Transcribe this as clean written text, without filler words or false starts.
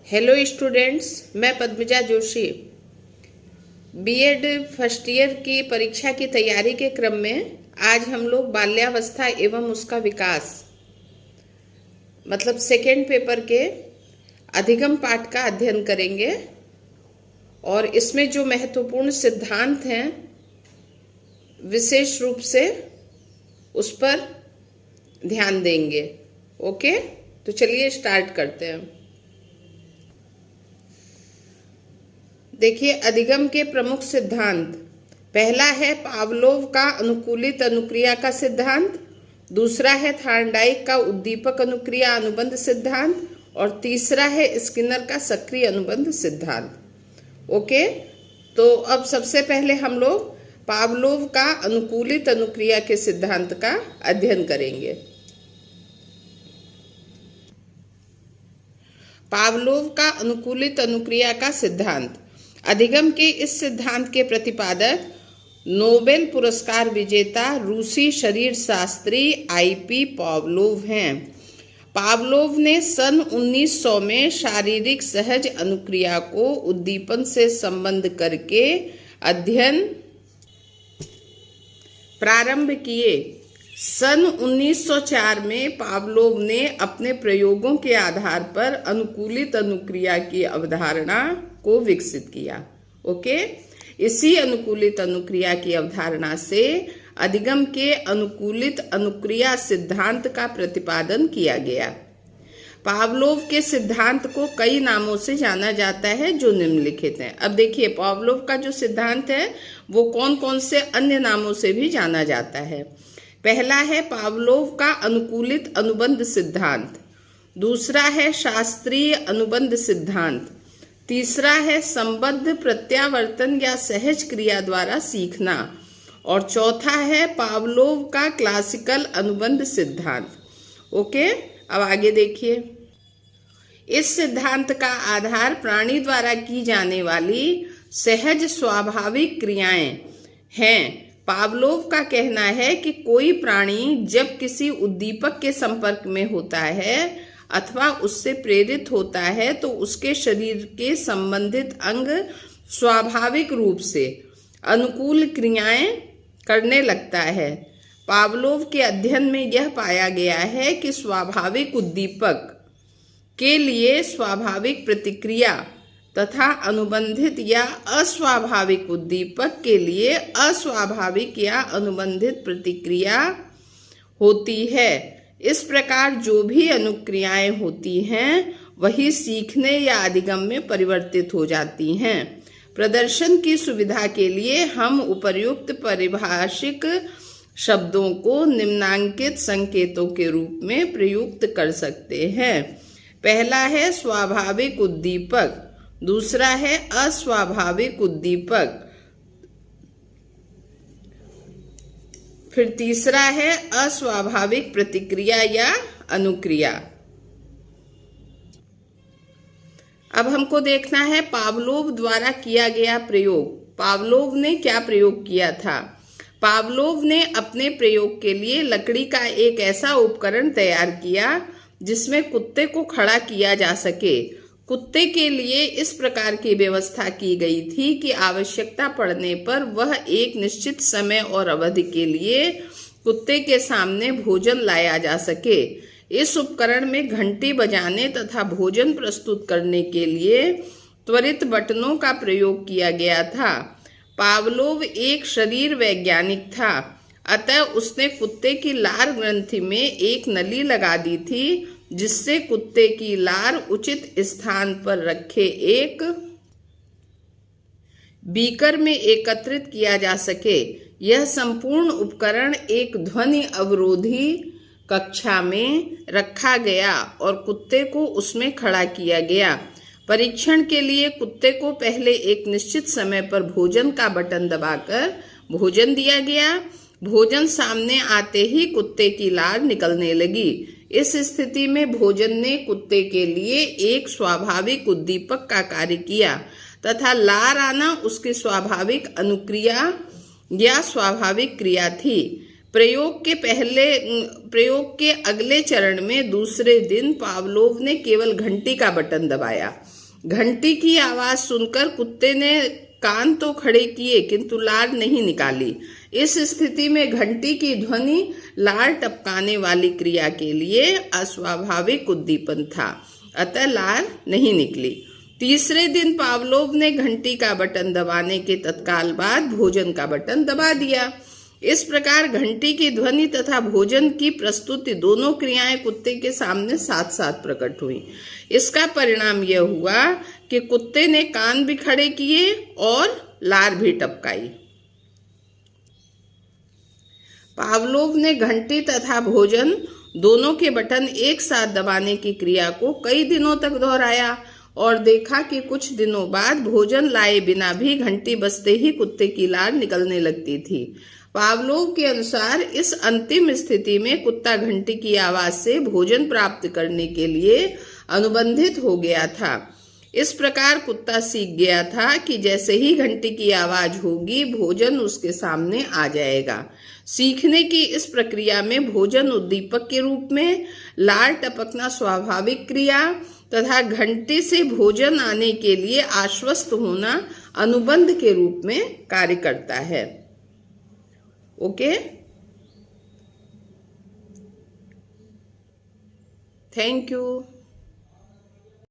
Hello students, मैं Padmaja Joshi. BEd first year की परीक्षा की तैयारी के क्रम में आज हम लोग बाल्यावस्था एवं उसका विकास मतलब सेकेंड पेपर के अधिगम पाठ का अध्ययन करेंगे और इसमें जो महत्वपूर्ण सिद्धांत हैं विशेष रूप से उस पर ध्यान देंगे। ओके, तो चलिए स्टार्ट करते हैं। देखिए, अधिगम के प्रमुख सिद्धांत। पहला है पावलोव का अनुकूलित अनुक्रिया का सिद्धांत, दूसरा है थार्नडाइक का उद्दीपक अनुक्रिया अनुबंध सिद्धांत और तीसरा है स्किनर का सक्रिय अनुबंध सिद्धांत। ओके, तो अब सबसे पहले हम लोग पावलोव का अनुकूलित अनुक्रिया के सिद्धांत का अध्ययन करेंगे। पावलोव का अनुकूलित अनुक्रिया का सिद्धांत। अधिगम के इस सिद्धांत के प्रतिपादक नोबेल पुरस्कार विजेता रूसी शरीर शास्त्री आईपी पावलोव हैं। पावलोव ने सन 1900 में शारीरिक सहज अनुक्रिया को उद्दीपन से संबंध करके अध्ययन प्रारंभ किए। सन 1904 में पावलोव ने अपने प्रयोगों के आधार पर अनुकूलित अनुक्रिया की अवधारणा को विकसित किया। ओके, इसी अनुकूलित अनुक्रिया की अवधारणा से अधिगम के अनुकूलित अनुक्रिया सिद्धांत का प्रतिपादन किया गया। पावलोव के सिद्धांत को कई नामों से जाना जाता है जो निम्नलिखित हैं। अब देखिए, पावलोव का जो सिद्धांत है वो कौन कौन से अन्य नामों से भी जाना जाता है। पहला है पावलोव का अनुकूलित अनुबंध सिद्धांत, दूसरा है शास्त्रीय अनुबंध सिद्धांत, तीसरा है संबद्ध प्रत्यावर्तन या सहज क्रिया द्वारा सीखना और चौथा है पावलोव का क्लासिकल अनुबंध सिद्धांत। ओके, अब आगे देखिए। इस सिद्धांत का आधार प्राणी द्वारा की जाने वाली सहज स्वाभाविक क्रियाएं हैं। पावलोव का कहना है कि कोई प्राणी जब किसी उद्दीपक के संपर्क में होता है अथवा उससे प्रेरित होता है तो उसके शरीर के संबंधित अंग स्वाभाविक रूप से अनुकूल क्रियाएं करने लगता है। पावलोव के अध्ययन में यह पाया गया है कि स्वाभाविक उद्दीपक के लिए स्वाभाविक प्रतिक्रिया तथा अनुबंधित या अस्वाभाविक उद्दीपक के लिए अस्वाभाविक या अनुबंधित प्रतिक्रिया होती है। इस प्रकार जो भी अनुक्रियाएं होती हैं वही सीखने या अधिगम में परिवर्तित हो जाती हैं। प्रदर्शन की सुविधा के लिए हम उपर्युक्त पारिभाषिक शब्दों को निम्नांकित संकेतों के रूप में प्रयुक्त कर सकते हैं। पहला है स्वाभाविक उद्दीपक, दूसरा है अस्वाभाविक उद्दीपक, फिर तीसरा है अस्वाभाविक प्रतिक्रिया या अनुक्रिया। अब हमको देखना है पावलोव द्वारा किया गया प्रयोग। पावलोव ने क्या प्रयोग किया था? पावलोव ने अपने प्रयोग के लिए लकड़ी का एक ऐसा उपकरण तैयार किया जिसमें कुत्ते को खड़ा किया जा सके। कुत्ते के लिए इस प्रकार की व्यवस्था की गई थी कि आवश्यकता पड़ने पर वह एक निश्चित समय और अवधि के लिए कुत्ते के सामने भोजन लाया जा सके। इस उपकरण में घंटी बजाने तथा भोजन प्रस्तुत करने के लिए त्वरित बटनों का प्रयोग किया गया था। पावलोव एक शरीर वैज्ञानिक था, अतः उसने कुत्ते की लार ग्रंथि में एक नली लगा दी थी जिससे कुत्ते की लार उचित स्थान पर रखे एक बीकर में एकत्रित किया जा सके। यह संपूर्ण उपकरण एक ध्वनि अवरोधी कक्षा में रखा गया और कुत्ते को उसमें खड़ा किया गया। परीक्षण के लिए कुत्ते को पहले एक निश्चित समय पर भोजन का बटन दबाकर भोजन दिया गया। भोजन सामने आते ही कुत्ते की लार निकलने लगी। इस स्थिति में भोजन ने कुत्ते के लिए एक स्वाभाविक उद्दीपक का कार्य किया तथा लार आना उसकी स्वाभाविक अनुक्रिया या स्वाभाविक क्रिया थी। प्रयोग के अगले चरण में दूसरे दिन पावलोव ने केवल घंटी का बटन दबाया घंटी की आवाज सुनकर कुत्ते ने कान तो खड़े किए किंतु लार नहीं निकाली। इस स्थिति में घंटी की ध्वनि लार टपकाने वाली क्रिया के लिए अस्वाभाविक उद्दीपन था, अतः लार नहीं निकली। तीसरे दिन पावलोव ने घंटी का बटन दबाने के तत्काल बाद भोजन का बटन दबा दिया। इस प्रकार घंटी की ध्वनि तथा भोजन की प्रस्तुति दोनों क्रियाएं कुत्ते के सामने साथ साथ प्रकट हुई। इसका परिणाम यह हुआ कि कुत्ते ने कान भी खड़े किए और लार भी टपकाई। पावलोव ने घंटी तथा भोजन दोनों के बटन एक साथ दबाने की क्रिया को कई दिनों तक दोहराया और देखा कि कुछ दिनों बाद भोजन लाए बिना भी घंटी बजते ही कुत्ते की लार निकलने लगती थी। पावलोव के अनुसार इस अंतिम स्थिति में कुत्ता घंटी की आवाज से भोजन प्राप्त करने के लिए अनुबंधित हो गया था। इस प्रकार कुत्ता सीख गया था कि जैसे ही घंटी की आवाज होगी भोजन उसके सामने आ जाएगा। सीखने की इस प्रक्रिया में भोजन उद्दीपक के रूप में, लार टपकना स्वाभाविक क्रिया तथा घंटी से भोजन आने के लिए आश्वस्त होना अनुबंध के रूप में कार्य करता है। Okay, thank you.